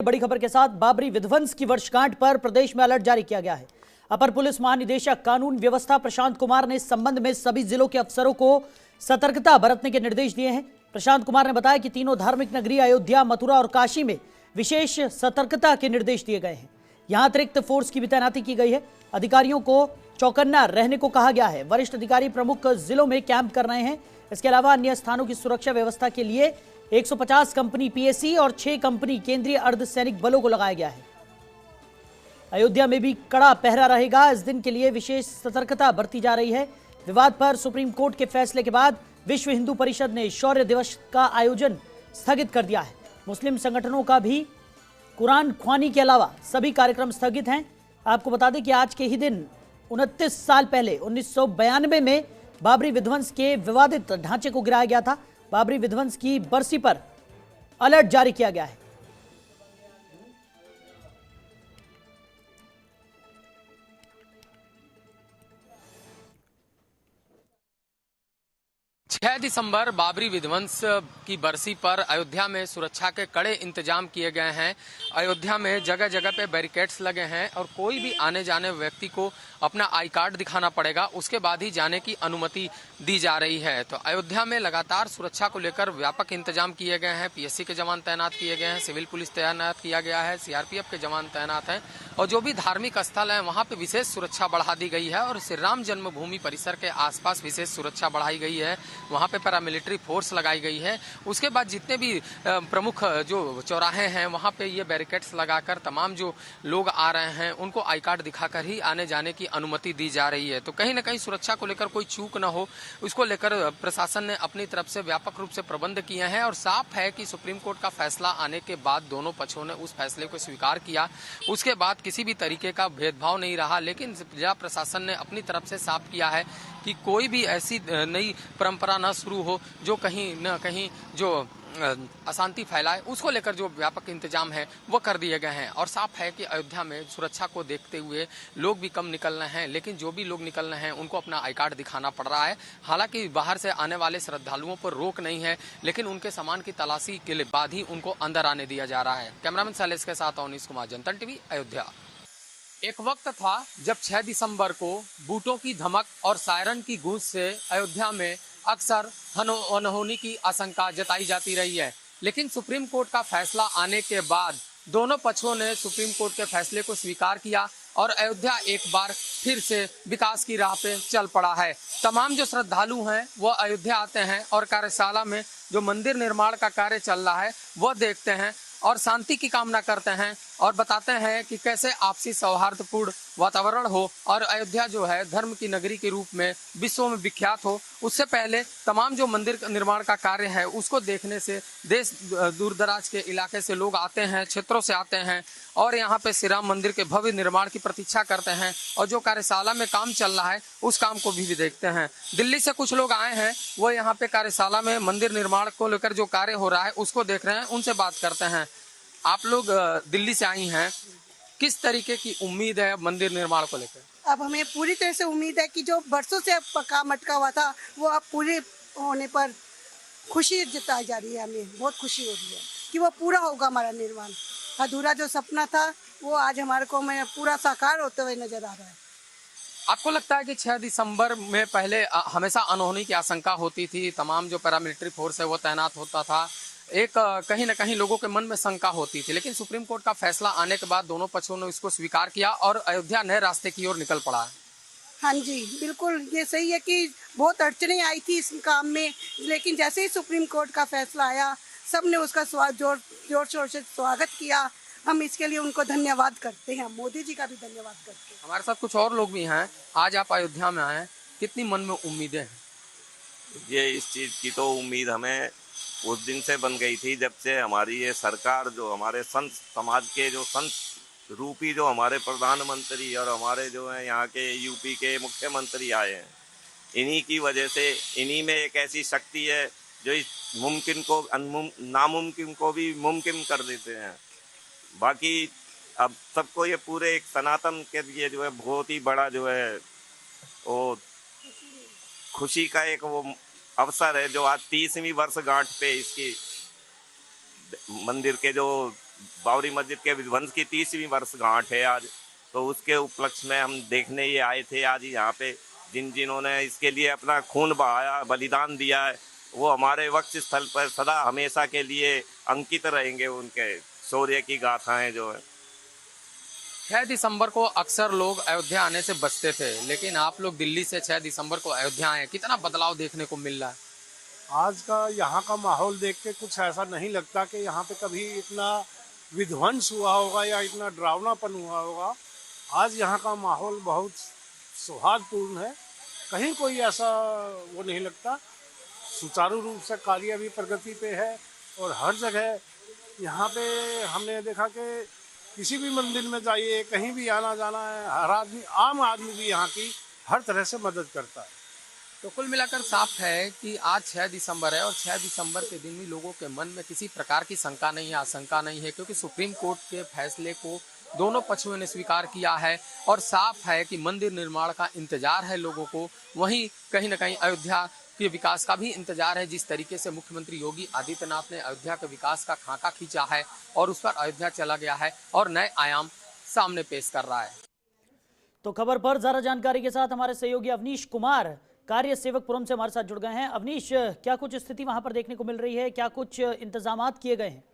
बड़ी खबर के साथ बाबरी विध्वंस की वर्षगांठ पर प्रदेश में अलर्ट जारी किया गया है। अपर पुलिस महानिदेशक कानून व्यवस्था प्रशांत कुमार ने इस संबंध में सभी जिलों के अफसरों को सतर्कता बरतने के निर्देश दिए हैं। प्रशांत कुमार ने बताया कि तीनों धार्मिक नगरी अयोध्या, मथुरा और काशी में विशेष सतर्कता के निर्देश दिए गए हैं। यहां अतिरिक्त फोर्स की भी तैनाती की गई है। अधिकारियों को चौकन्ना रहने को कहा गया है। वरिष्ठ अधिकारी प्रमुख जिलों में कैंप कर रहे हैं। इसके अलावा अन्य स्थानों की सुरक्षा व्यवस्था के लिए 150 कंपनी पीएसी और 6 कंपनी केंद्रीय अर्धसैनिक बलों को लगाया गया है। अयोध्या में भी कड़ा पहरा रहेगा। इस दिन के लिए विशेष सतर्कता बरती जा रही है। विवाद पर सुप्रीम कोर्ट के फैसले के बाद विश्व हिंदू परिषद ने शौर्य दिवस का आयोजन स्थगित कर दिया है। मुस्लिम संगठनों का भी कुरान ख्वानी के अलावा सभी कार्यक्रम स्थगित हैं। आपको बता दें कि आज के ही दिन 29 साल पहले 1992 में बाबरी विध्वंस के विवादित ढांचे को गिराया गया था। बाबरी विध्वंस की बरसी पर अलर्ट जारी किया गया है। छह दिसंबर बाबरी विध्वंस की बरसी पर अयोध्या में सुरक्षा के कड़े इंतजाम किए गए हैं। अयोध्या में जगह जगह पे बैरिकेड्स लगे हैं और कोई भी आने जाने व्यक्ति को अपना आई कार्ड दिखाना पड़ेगा, उसके बाद ही जाने की अनुमति दी जा रही है। तो अयोध्या में लगातार सुरक्षा को लेकर व्यापक इंतजाम किए गए हैं। पीएससी के जवान तैनात किए गए हैं, सिविल पुलिस तैनात किया गया है, सीआरपीएफ के जवान तैनात हैं और जो भी धार्मिक स्थल है वहां पे विशेष सुरक्षा बढ़ा दी गई है और श्री राम जन्मभूमि परिसर के आसपास विशेष सुरक्षा बढ़ाई गई है। वहां पे पैरामिलिट्री फोर्स लगाई गई है। उसके बाद जितने भी प्रमुख जो चौराहे हैं वहां पे ये बैरिकेड्स लगाकर तमाम जो लोग आ रहे हैं उनको आई कार्ड दिखाकर ही आने जाने की अनुमति दी जा रही है। तो कहीं ना कहीं सुरक्षा को लेकर कोई चूक न हो, उसको लेकर प्रशासन ने अपनी तरफ से व्यापक रूप से प्रबंध किए हैं और साफ है कि सुप्रीम कोर्ट का फैसला आने के बाद दोनों पक्षों ने उस फैसले को स्वीकार किया। उसके बाद किसी भी तरीके का भेदभाव नहीं रहा, लेकिन जिला प्रशासन ने अपनी तरफ से साफ किया है कि कोई भी ऐसी नई परंपरा न शुरू हो जो कहीं न कहीं जो अशांति फैलाए। उसको लेकर जो व्यापक इंतजाम है वो कर दिए गए हैं और साफ है कि अयोध्या में सुरक्षा को देखते हुए लोग भी कम निकल रहे हैं, लेकिन जो भी लोग निकल रहे हैं उनको अपना आई कार्ड दिखाना पड़ रहा है। हालांकि बाहर से आने वाले श्रद्धालुओं पर रोक नहीं है, लेकिन उनके सामान की तलाशी के बाद ही उनको अंदर आने दिया जा रहा है। कैमरामैन शैलेश के साथ अवनीश कुमार, जनता टीवी, अयोध्या। एक वक्त था जब 6 दिसंबर को बूटों की धमक और सायरन की गूंज से अयोध्या में अक्सर अनहोनी की आशंका जताई जाती रही है, लेकिन सुप्रीम कोर्ट का फैसला आने के बाद दोनों पक्षों ने सुप्रीम कोर्ट के फैसले को स्वीकार किया और अयोध्या एक बार फिर से विकास की राह पे चल पड़ा है। तमाम जो श्रद्धालु हैं वो अयोध्या आते हैं और कार्यशाला में जो मंदिर निर्माण का कार्य चल रहा है वो देखते हैं और शांति की कामना करते हैं और बताते हैं कि कैसे आपसी सौहार्दपूर्ण वातावरण हो और अयोध्या जो है धर्म की नगरी के रूप में विश्व में विख्यात हो। उससे पहले तमाम जो मंदिर निर्माण का कार्य है उसको देखने से देश दूर दराज के इलाके से लोग आते हैं, क्षेत्रों से आते हैं और यहाँ पे श्री राम मंदिर के भव्य निर्माण की प्रतीक्षा करते हैं और जो कार्यशाला में काम चल रहा है उस काम को भी देखते हैं। दिल्ली से कुछ लोग आए हैं, वो यहाँ पे कार्यशाला में मंदिर निर्माण को लेकर जो कार्य हो रहा है उसको देख रहे हैं, उनसे बात करते हैं। आप लोग दिल्ली से आई हैं, किस तरीके की उम्मीद है मंदिर निर्माण को लेकर? अब हमें पूरी तरह से उम्मीद है कि जो बरसों से काम अटका हुआ था वो अब पूरे होने पर खुशी जताई जा रही है। हमें बहुत खुशी हो रही है कि वो पूरा होगा। हमारा निर्माण अधूरा जो सपना था वो आज हमारे को में पूरा साकार होते हुए नजर आ रहा है। आपको लगता है कि 6 दिसंबर में पहले हमेशा अनहोनी की आशंका होती थी, तमाम जो पैरामिलिट्री फोर्स है वो तैनात होता था, एक कहीं ना कहीं लोगों के मन में शंका होती थी, लेकिन सुप्रीम कोर्ट का फैसला आने के बाद दोनों पक्षों ने इसको स्वीकार किया और अयोध्या नए रास्ते की ओर निकल पड़ा है? हाँ जी, बिल्कुल ये सही है कि बहुत अड़चनें आई थी इस काम में, लेकिन जैसे ही सुप्रीम कोर्ट का फैसला आया सबने उसका जोर शोर से स्वागत किया। हम इसके लिए उनको धन्यवाद करते हैं, मोदी जी का भी धन्यवाद करते हैं। हमारे साथ कुछ और लोग भी हैं। आज आप अयोध्या में आए, कितनी मन में उम्मीदें हैं? ये इस चीज़ की तो उम्मीद हमें उस दिन से बन गई थी जब से हमारी ये सरकार, जो हमारे संत समाज के जो संत रूपी जो हमारे प्रधानमंत्री और हमारे जो है यहाँ के यूपी के मुख्यमंत्री आए हैं, इन्हीं की वजह से, इन्हीं में एक ऐसी शक्ति है जो इस मुमकिन को नामुमकिन को भी मुमकिन कर देते हैं। बाकी अब सबको ये पूरे एक सनातन के लिए जो है बहुत ही बड़ा जो है वो खुशी का एक वो अवसर है जो आज 30वीं वर्षगांठ पे इसकी मंदिर के जो बाबरी मस्जिद के विध्वंस की 30वीं वर्षगांठ है आज, तो उसके उपलक्ष्य में हम देखने ये आए थे आज यहाँ पे। जिन्होंने इसके लिए अपना खून बहाया, बलिदान दिया है, वो हमारे वक्ष स्थल पर सदा हमेशा के लिए अंकित रहेंगे। उनके शौर्य की गाथाएं जो है। 6 दिसंबर को अक्सर लोग अयोध्या आने से बचते थे, लेकिन आप लोग दिल्ली से 6 दिसंबर को अयोध्या आए, कितना बदलाव देखने को मिल रहा है? आज का यहाँ का माहौल देख के कुछ ऐसा नहीं लगता कि यहाँ पे कभी इतना विध्वंस हुआ होगा या इतना डरावनापन हुआ होगा। आज यहाँ का माहौल बहुत सौहार्दपूर्ण है, कहीं कोई ऐसा वो नहीं लगता। सुचारू रूप से कार्य भी प्रगति पे है और हर जगह यहाँ पे हमने देखा कि किसी भी मंदिर में जाइए, कहीं भी आना जाना है, हर आदमी, आम आदमी भी यहाँ की हर तरह से मदद करता है। तो कुल मिलाकर साफ है कि आज 6 दिसंबर है और 6 दिसंबर के दिन भी लोगों के मन में किसी प्रकार की शंका नहीं है, आशंका नहीं है, क्योंकि सुप्रीम कोर्ट के फैसले को दोनों पक्षों ने स्वीकार किया है और साफ है कि मंदिर निर्माण का इंतजार है लोगों को। वहीं कहीं न कहीं अयोध्या के विकास का भी इंतजार है। जिस तरीके से मुख्यमंत्री योगी आदित्यनाथ ने अयोध्या के विकास का खाका खींचा है और उस पर अयोध्या चला गया है और नए आयाम सामने पेश कर रहा है। तो खबर पर ज्यादा जानकारी के साथ हमारे सहयोगी अवनीश कुमार कार्य सेवकपुरम से हमारे साथ जुड़ गए हैं। अवनीश, क्या कुछ स्थिति वहां पर देखने को मिल रही है, क्या कुछ इंतजामात किए गए हैं?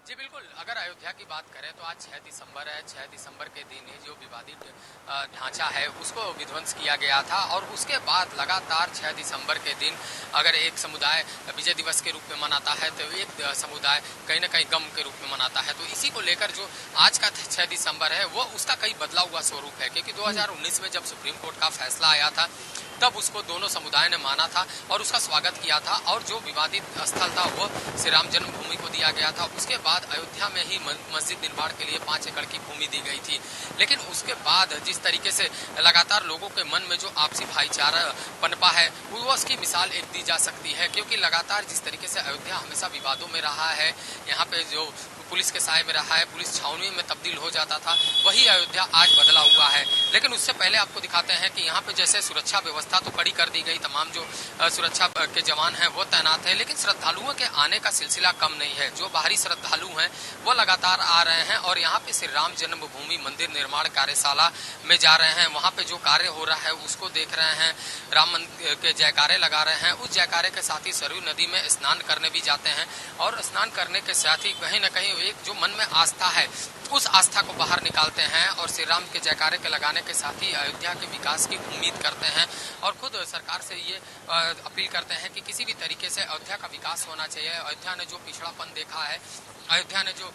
जी बिल्कुल, अगर अयोध्या की बात करें तो आज 6 दिसंबर है। 6 दिसंबर के दिन ही जो विवादित ढांचा है उसको विध्वंस किया गया था और उसके बाद लगातार 6 दिसंबर के दिन अगर एक समुदाय विजय दिवस के रूप में मनाता है तो एक समुदाय कहीं ना कहीं गम के रूप में मनाता है। तो इसी को लेकर जो आज का 6 दिसंबर है वो उसका कई बदला हुआ स्वरूप है, क्योंकि 2019 में जब सुप्रीम कोर्ट का फैसला आया था तब उसको दोनों समुदाय ने माना था और उसका स्वागत किया था और जो विवादित स्थल था वो श्री राम जन्मभूमि को दिया गया था। उसके बाद अयोध्या में ही मस्जिद निर्माण के लिए 5 एकड़ की भूमि दी गई थी। लेकिन उसके बाद जिस तरीके से लगातार लोगों के मन में जो आपसी भाईचारा पनपा है वो उसकी मिसाल एक दी जा सकती है, क्योंकि लगातार जिस तरीके से अयोध्या हमेशा विवादों में रहा है, यहाँ पे जो पुलिस के साए में रहा है, पुलिस छावनी में तब्दील हो जाता था, वही अयोध्या आज बदला हुआ है। लेकिन उससे पहले आपको दिखाते हैं कि यहाँ पे जैसे सुरक्षा व्यवस्था तो कड़ी कर दी गई, तमाम जो सुरक्षा के जवान हैं वो तैनात है, लेकिन श्रद्धालुओं के आने का सिलसिला कम नहीं है। जो बाहरी श्रद्धालु हैं वो लगातार आ रहे हैं और यहाँ पे श्री राम जन्मभूमि मंदिर निर्माण कार्यशाला में जा रहे हैं। वहाँ पे जो कार्य हो रहा है उसको देख रहे हैं, राम मंदिर के जयकारे लगा रहे हैं। उस जयकारे के साथ ही सरयू नदी में स्नान करने भी जाते हैं और स्नान करने के साथ ही कहीं न कहीं एक जो मन में आस्था है उस आस्था को बाहर निकालते हैं और श्री राम के जयकारे के लगाने के साथ ही अयोध्या के विकास की उम्मीद करते हैं और खुद सरकार से ये अपील करते हैं कि किसी भी तरीके से अयोध्या का विकास होना चाहिए। अयोध्या ने जो पिछड़ापन देखा है, अयोध्या ने जो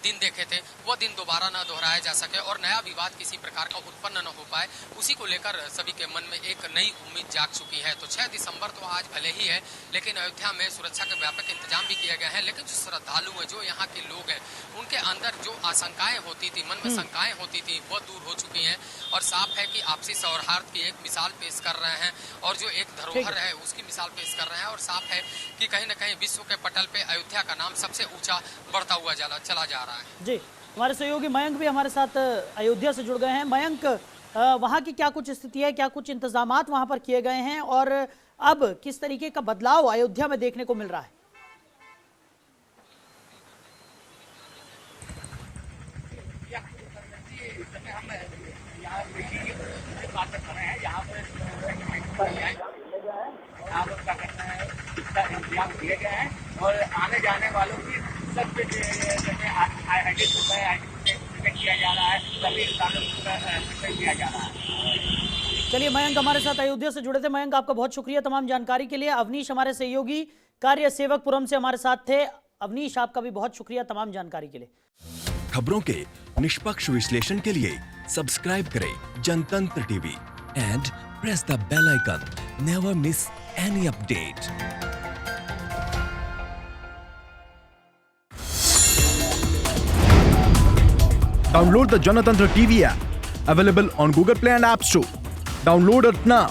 दिन देखे थे वो दिन दोबारा न दोहराया जा सके और नया विवाद किसी प्रकार का उत्पन्न न हो पाए, उसी को लेकर सभी के मन में एक नई उम्मीद जाग चुकी है। तो 6 दिसंबर तो आज भले ही है, लेकिन अयोध्या में सुरक्षा के व्यापक इंतजाम भी किए गए हैं। लेकिन जो श्रद्धालु हैं, जो यहाँ के लोग हैं, उनके अंदर जो आशंकाएं होती थी, मन में शंकाएं होती थी, वो दूर हो चुकी हैं और साफ है कि आपसी सौहार्द की एक मिसाल पेश कर रहे हैं और जो एक धरोहर है उसकी मिसाल पेश कर रहे हैं। और साफ है कि कहीं न कहीं विश्व के पटल पे अयोध्या का नाम सबसे ऊंचा बढ़ता हुआ चला जा रहा है। जी, हमारे सहयोगी मयंक भी हमारे साथ अयोध्या से जुड़ गए हैं। मयंक, वहाँ की क्या कुछ स्थिति है, क्या कुछ इंतजामात वहाँ पर किए गए हैं और अब किस तरीके का बदलाव अयोध्या में देखने को मिल रहा है? इंतजाम किए गए हैं और आने जाने वालों की सब किया जा रहा है, सभी किया जा रहा है। चलिए, मयंक हमारे साथ अयोध्या से जुड़े थे। मयंक, आपका बहुत शुक्रिया तमाम जानकारी के लिए। अवनीश हमारे सहयोगी कार्य सेवकपुरम से हमारे साथ थे। अवनीश, आपका भी बहुत शुक्रिया तमाम जानकारी के लिए। खबरों के निष्पक्ष विश्लेषण के लिए सब्सक्राइब करें Janatantra TV and press the bell icon. Never miss any update. Download the Janatantra TV app, available on Google Play and App Store. Download it now.